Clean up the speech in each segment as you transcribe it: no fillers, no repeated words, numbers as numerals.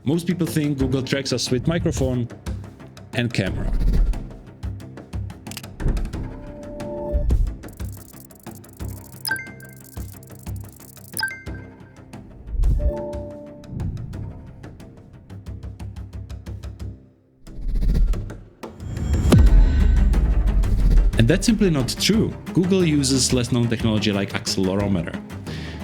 Most people think Google tracks us with microphone and camera. And that's simply not true. Google uses less known technology like accelerometer,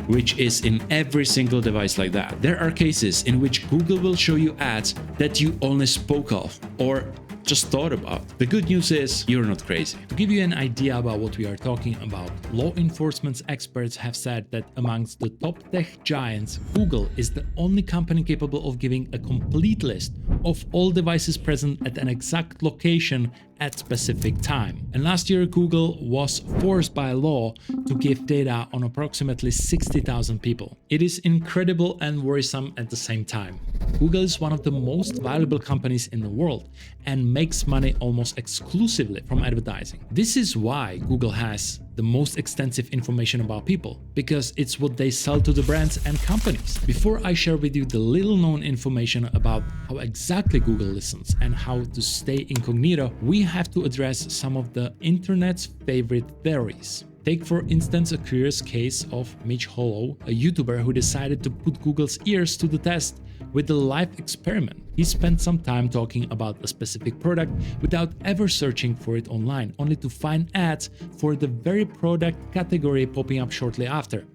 which is in every single device like that. There are cases in which Google will show you ads that you only spoke of or just thought about. The good news is you're not crazy. To give you an idea about what we are talking about, law enforcement experts have said that amongst the top tech giants, Google is the only company capable of giving a complete list of all devices present at an exact location at specific time. And last year, Google was forced by law to give data on approximately 60,000 people. It is incredible and worrisome at the same time. Google is one of the most valuable companies in the world and makes money almost exclusively from advertising. This is why Google has the most extensive information about people, because it's what they sell to the brands and companies. Before I share with you the little known information about how exactly Google listens and how to stay incognito, we have to address some of the internet's favorite theories. Take for instance a curious case of Mitch Hollow, a YouTuber who decided to put Google's ears to the test with a live experiment. He spent some time talking about a specific product without ever searching for it online, only to find ads for the very product category popping up shortly after.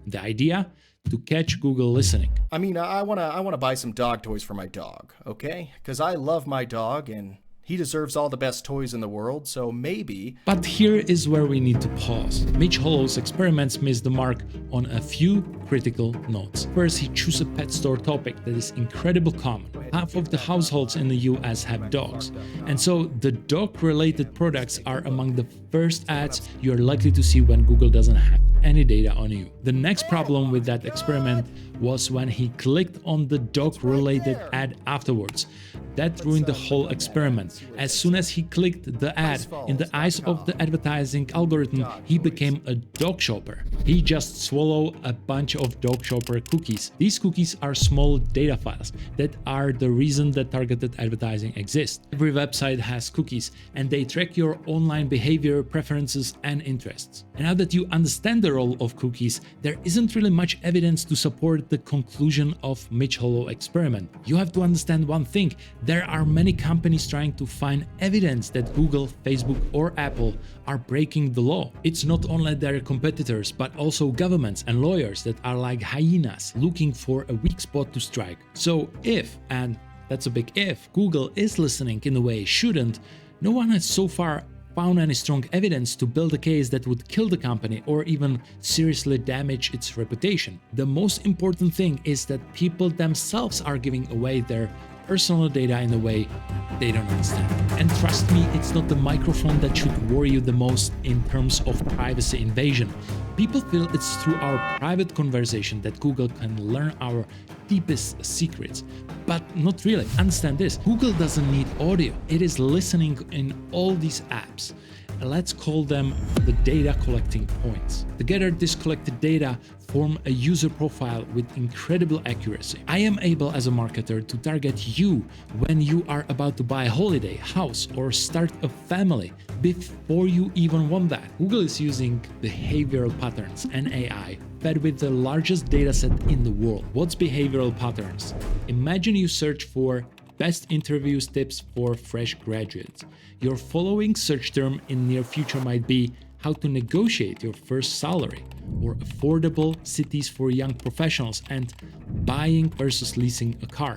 The idea? To catch Google listening. I mean, I wanna buy some dog toys for my dog, okay? Because I love my dog and he deserves all the best toys in the world, so maybe... But here is where we need to pause. Mitch Hollow's experiments missed the mark on a few critical notes. First, he chose a pet store topic that is incredibly common. Half of the households in the US have dogs, and so the dog-related products are among the first ads you are likely to see when Google doesn't have any data on you. The next problem with that experiment was when he clicked on the dog-related ad afterwards. That ruined the whole experiment. As soon as he clicked the ad, in the eyes of the advertising algorithm, he became a dog shopper. He just swallowed a bunch of dog shopper cookies. These cookies are small data files that are the reason that targeted advertising exists. Every website has cookies, and they track your online behavior, preferences, and interests. And now that you understand the role of cookies, there isn't really much evidence to support the conclusion of Mitch Hollow experiment. You have to understand one thing. There are many companies trying to find evidence that Google, Facebook, or Apple are breaking the law. It's not only their competitors, but also governments and lawyers that are like hyenas looking for a weak spot to strike. So if, and that's a big if, Google is listening in a way it shouldn't, no one has so far found any strong evidence to build a case that would kill the company or even seriously damage its reputation. The most important thing is that people themselves are giving away their personal data in a way they don't understand. And trust me, it's not the microphone that should worry you the most in terms of privacy invasion. People feel it's through our private conversation that Google can learn our deepest secrets. But not really. Understand this, Google doesn't need audio. It is listening in all these apps. Let's call them the data collecting points. Together, this collected data form a user profile with incredible accuracy. I am able as a marketer to target you when you are about to buy a holiday, house, or start a family before you even want that. Google is using behavioral patterns and AI fed with the largest dataset in the world. What's behavioral patterns? Imagine you search for best interviews tips for fresh graduates. Your following search term in near future might be how to negotiate your first salary, or affordable cities for young professionals, and buying versus leasing a car.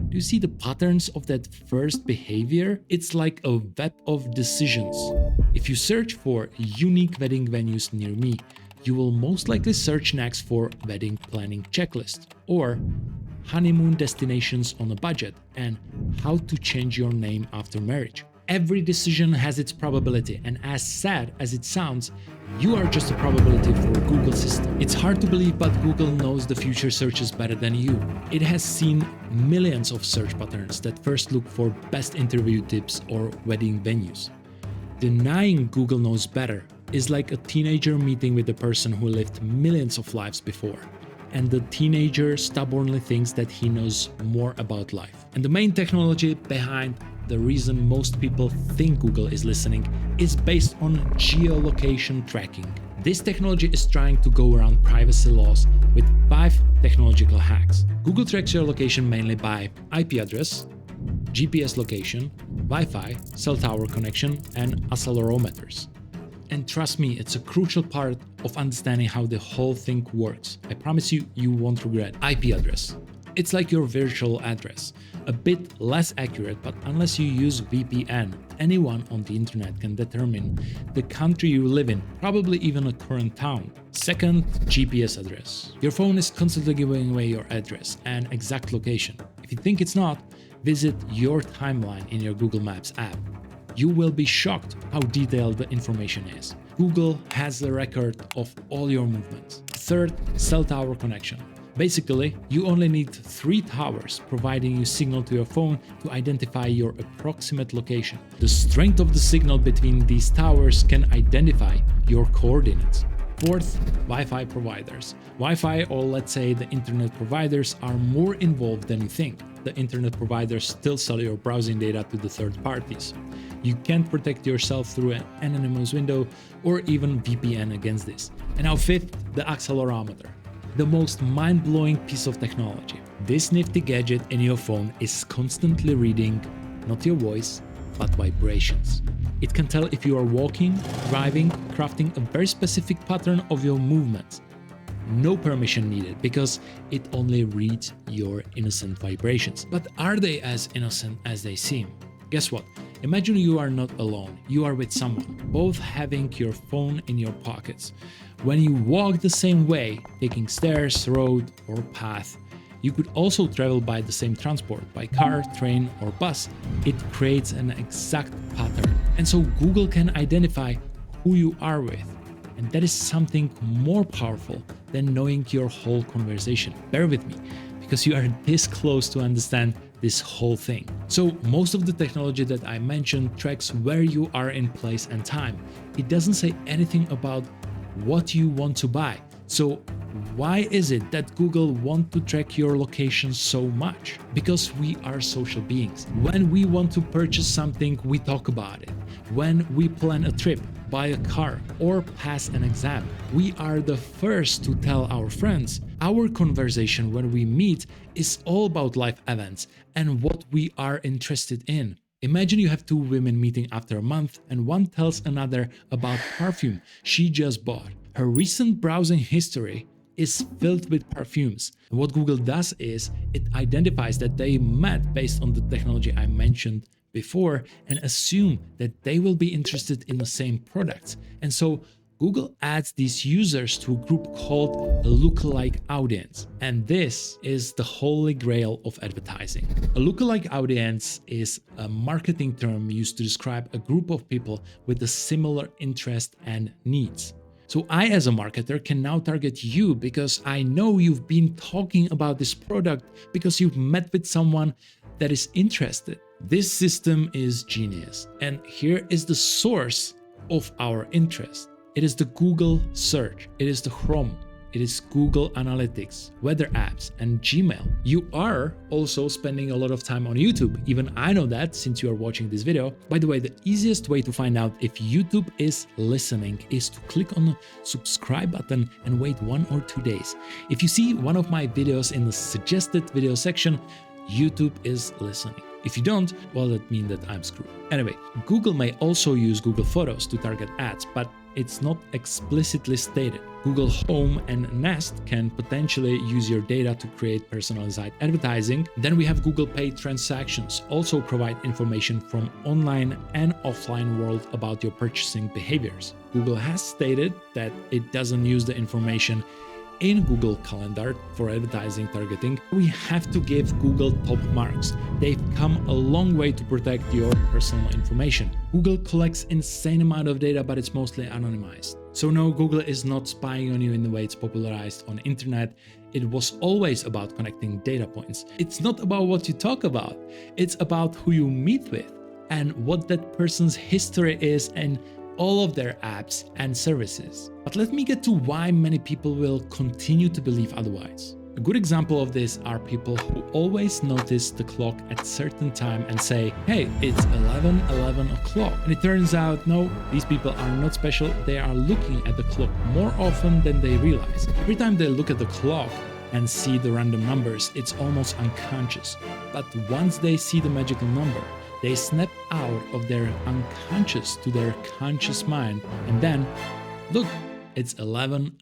Do you see the patterns of that first behavior? It's like a web of decisions. If you search for unique wedding venues near me, you will most likely search next for wedding planning checklist, or honeymoon destinations on a budget, and how to change your name after marriage. Every decision has its probability, and as sad as it sounds, you are just a probability for a Google system. It's hard to believe, but Google knows the future searches better than you. It has seen millions of search patterns that first look for best interview tips or wedding venues. Denying Google knows better is like a teenager meeting with a person who lived millions of lives before. and the teenager stubbornly thinks that he knows more about life. And the main technology behind the reason most people think Google is listening is based on geolocation tracking. This technology is trying to go around privacy laws with 5 technological hacks. Google tracks your location mainly by IP address, GPS location, Wi-Fi, cell tower connection, and accelerometers. And trust me, it's a crucial part of understanding how the whole thing works. I promise you, you won't regret. IP address. It's like your virtual address. A bit less accurate, but unless you use VPN, anyone on the internet can determine the country you live in, probably even a current town. Second, GPS address. Your phone is constantly giving away your address and exact location. If you think it's not, visit your timeline in your Google Maps app. You will be shocked how detailed the information is. Google has a record of all your movements. Third, cell tower connection. Basically, you only need 3 towers providing you signal to your phone to identify your approximate location. The strength of the signal between these towers can identify your coordinates. Fourth, Wi-Fi providers. Wi-Fi, or let's say the internet providers, are more involved than you think. The internet providers still sell your browsing data to the third parties. You can't protect yourself through an anonymous window or even VPN against this. And now fifth, the accelerometer. The most mind-blowing piece of technology. This nifty gadget in your phone is constantly reading not your voice, but vibrations. It can tell if you are walking, driving, crafting a very specific pattern of your movements. No permission needed because it only reads your innocent vibrations. But are they as innocent as they seem? Guess what? Imagine you are not alone. You are with someone, both having your phone in your pockets. When you walk the same way, taking stairs, road, or path, you could also travel by the same transport, by car, train, or bus. It creates an exact pattern. And so Google can identify who you are with. And that is something more powerful than knowing your whole conversation. Bear with me, because you are this close to understand this whole thing. So most of the technology that I mentioned tracks where you are in place and time. It doesn't say anything about what you want to buy. So why is it that Google wants to track your location so much? Because we are social beings. When we want to purchase something, we talk about it. When we plan a trip, buy a car, or pass an exam, we are the first to tell our friends. Our conversation when we meet is all about life events and what we are interested in. Imagine you have 2 women meeting after a month and one tells another about perfume she just bought. Her recent browsing history is filled with perfumes. And what Google does is it identifies that they met based on the technology I mentioned before and assume that they will be interested in the same products. And so Google adds these users to a group called a lookalike audience. And this is the holy grail of advertising. A lookalike audience is a marketing term used to describe a group of people with a similar interest and needs. So I, as a marketer, can now target you because I know you've been talking about this product because you've met with someone that is interested. This system is genius. And here is the source of our interest. It is the Google search, it is the Chrome, it is Google Analytics, weather apps, and Gmail. You are also spending a lot of time on YouTube. Even I know that since you are watching this video. By the way, the easiest way to find out if YouTube is listening is to click on the subscribe button and wait 1 or 2 days. If you see one of my videos in the suggested video section, YouTube is listening. If you don't, well, that means that I'm screwed. Anyway, Google may also use Google Photos to target ads, but it's not explicitly stated. Google Home and Nest can potentially use your data to create personalized advertising. Then we have Google Pay transactions, also provide information from online and offline world about your purchasing behaviors. Google has stated that it doesn't use the information in Google Calendar for advertising targeting. We have to give Google top marks. They've come a long way to protect your personal information. Google collects insane amount of data, but it's mostly anonymized. So no, Google is not spying on you in the way it's popularized on internet. It was always about connecting data points. It's not about what you talk about. It's about who you meet with and what that person's history is and all of their apps and services. But let me get to why many people will continue to believe otherwise. A good example of this are people who always notice the clock at certain time and say, hey, it's 11 o'clock. And it turns out, no, these people are not special. They are looking at the clock more often than they realize. Every time they look at the clock and see the random numbers, it's almost unconscious. But once they see the magical number, they snap out of their unconscious to their conscious mind, and then, look, it's 11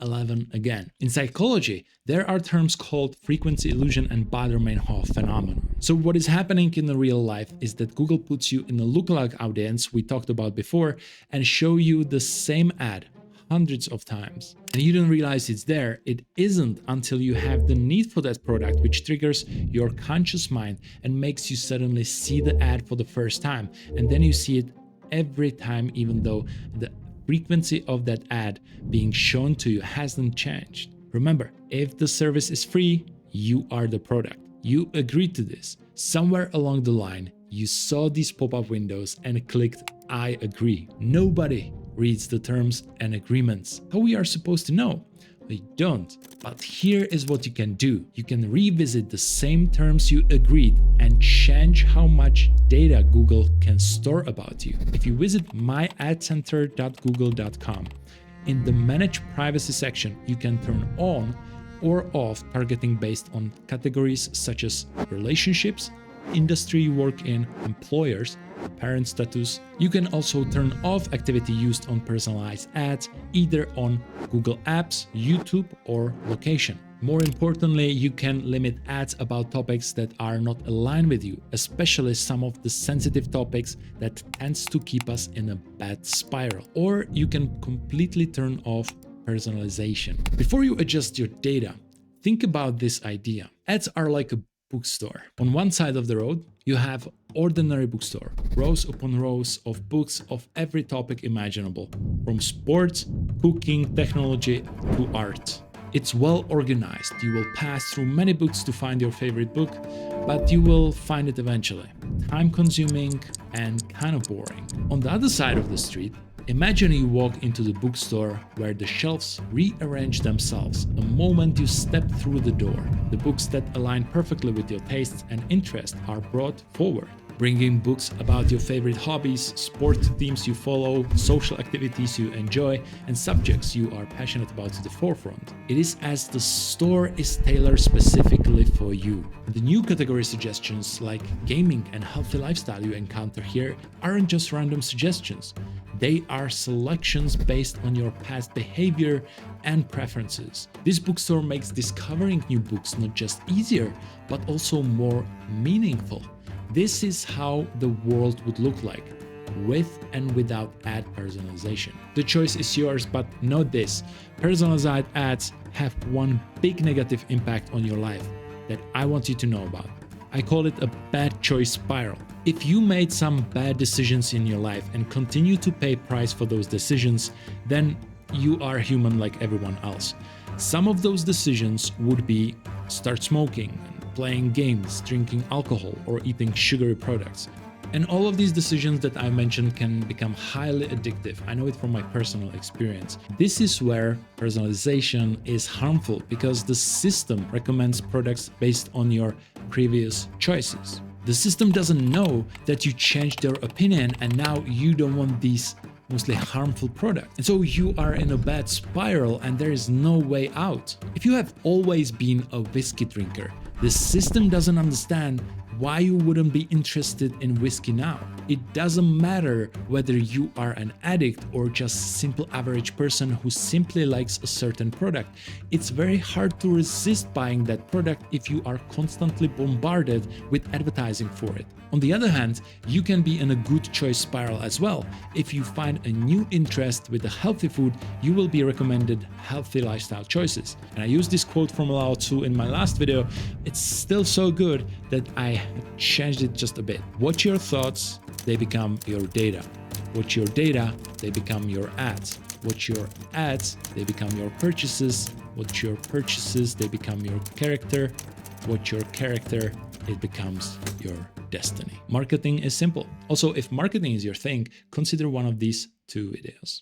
again. In psychology, there are terms called frequency illusion and Baader-Meinhof phenomenon. So what is happening in the real life is that Google puts you in a lookalike audience we talked about before and show you the same ad hundreds of times. And you don't realize it's there. It isn't until you have the need for that product, which triggers your conscious mind and makes you suddenly see the ad for the first time. And then you see it every time, even though the frequency of that ad being shown to you hasn't changed. Remember, if the service is free, you are the product. You agreed to this. Somewhere along the line, you saw these pop-up windows and clicked I agree. Nobody reads the terms and agreements. How we are supposed to know? We don't. But here is what you can do. You can revisit the same terms you agreed and change how much data Google can store about you. If you visit myadcenter.google.com, in the Manage Privacy section, you can turn on or off targeting based on categories such as relationships, industry you work in, employers, parent status. You can also turn off activity used on personalized ads, either on Google Apps, YouTube, or location. More importantly, you can limit ads about topics that are not aligned with you, especially some of the sensitive topics that tends to keep us in a bad spiral. Or you can completely turn off personalization. Before you adjust your data, think about this idea. Ads are like a bookstore. On one side of the road, you have ordinary bookstore, rows upon rows of books of every topic imaginable, from sports, cooking, technology to art. It's well organized. You will pass through many books to find your favorite book, but you will find it eventually. Time consuming and kind of boring. On the other side of the street, imagine you walk into the bookstore where the shelves rearrange themselves the moment you step through the door. The books that align perfectly with your tastes and interests are brought forward, bringing books about your favorite hobbies, sport teams you follow, social activities you enjoy, and subjects you are passionate about to the forefront. It is as the store is tailored specifically for you. The new category suggestions like gaming and healthy lifestyle you encounter here aren't just random suggestions. They are selections based on your past behavior and preferences. This bookstore makes discovering new books not just easier, but also more meaningful. This is how the world would look like, with and without ad personalization. The choice is yours, but note this: personalized ads have one big negative impact on your life that I want you to know about. I call it a bad choice spiral. If you made some bad decisions in your life and continue to pay price for those decisions, then you are human like everyone else. Some of those decisions would be start smoking, playing games, drinking alcohol, or eating sugary products. And all of these decisions that I mentioned can become highly addictive. I know it from my personal experience. This is where personalization is harmful because the system recommends products based on your previous choices. The system doesn't know that you changed your opinion and now you don't want these mostly harmful products. And so you are in a bad spiral and there is no way out. If you have always been a whiskey drinker, the system doesn't understand why you wouldn't be interested in whiskey now. It doesn't matter whether you are an addict or just a simple average person who simply likes a certain product. It's very hard to resist buying that product if you are constantly bombarded with advertising for it. On the other hand, you can be in a good choice spiral as well. If you find a new interest with a healthy food, you will be recommended healthy lifestyle choices. And I used this quote from Lao Tzu in my last video. It's still so good that I changed it just a bit. Watch your thoughts, they become your data. Watch your data, they become your ads. Watch your ads, they become your purchases. Watch your purchases, they become your character. Watch your character, it becomes your destiny. Marketing is simple. Also, if marketing is your thing, consider one of these 2 videos.